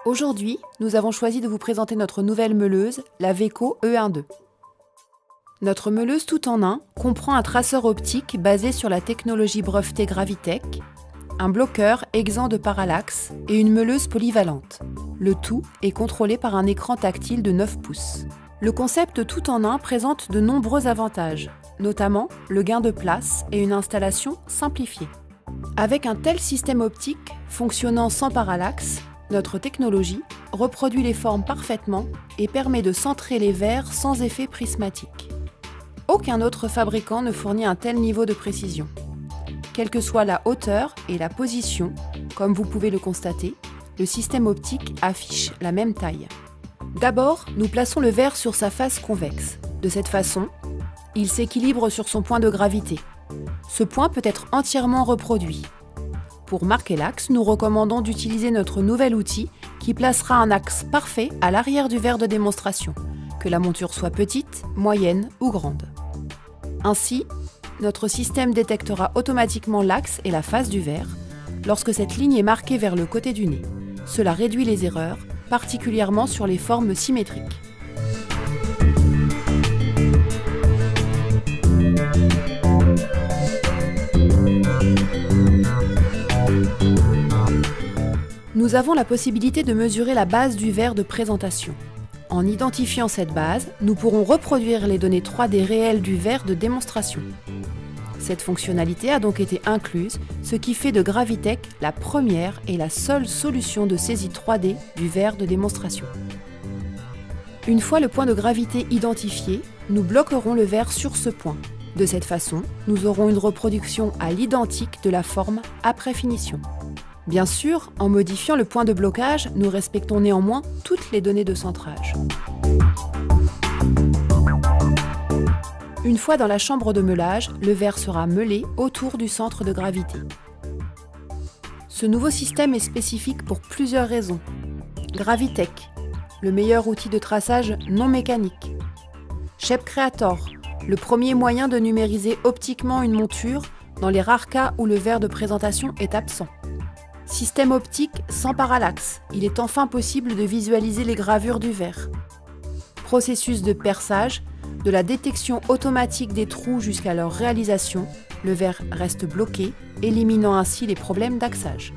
Aujourd'hui, nous avons choisi de vous présenter notre nouvelle meuleuse, la Weco E12. Notre meuleuse tout en un comprend un traceur optique basé sur la technologie brevetée Gravitech, un bloqueur exempt de parallaxe et une meuleuse polyvalente. Le tout est contrôlé par un écran tactile de 9 pouces. Le concept tout en un présente de nombreux avantages, notamment le gain de place et une installation simplifiée. Avec un tel système optique fonctionnant sans parallaxe, notre technologie reproduit les formes parfaitement et permet de centrer les verres sans effet prismatique. Aucun autre fabricant ne fournit un tel niveau de précision. Quelle que soit la hauteur et la position, comme vous pouvez le constater, le système optique affiche la même taille. D'abord, nous plaçons le verre sur sa face convexe. De cette façon, il s'équilibre sur son point de gravité. Ce point peut être entièrement reproduit. Pour marquer l'axe, nous recommandons d'utiliser notre nouvel outil qui placera un axe parfait à l'arrière du verre de démonstration, que la monture soit petite, moyenne ou grande. Ainsi, notre système détectera automatiquement l'axe et la face du verre lorsque cette ligne est marquée vers le côté du nez. Cela réduit les erreurs, particulièrement sur les formes symétriques. Nous avons la possibilité de mesurer la base du verre de présentation. En identifiant cette base, nous pourrons reproduire les données 3D réelles du verre de démonstration. Cette fonctionnalité a donc été incluse, ce qui fait de Gravitech la première et la seule solution de saisie 3D du verre de démonstration. Une fois le point de gravité identifié, nous bloquerons le verre sur ce point. De cette façon, nous aurons une reproduction à l'identique de la forme après finition. Bien sûr, en modifiant le point de blocage, nous respectons néanmoins toutes les données de centrage. Une fois dans la chambre de meulage, le verre sera meulé autour du centre de gravité. Ce nouveau système est spécifique pour plusieurs raisons. Gravitech, le meilleur outil de traçage non mécanique. Shape Creator, le premier moyen de numériser optiquement une monture dans les rares cas où le verre de présentation est absent. Système optique sans parallaxe, il est enfin possible de visualiser les gravures du verre. Processus de perçage, de la détection automatique des trous jusqu'à leur réalisation, le verre reste bloqué, éliminant ainsi les problèmes d'axage.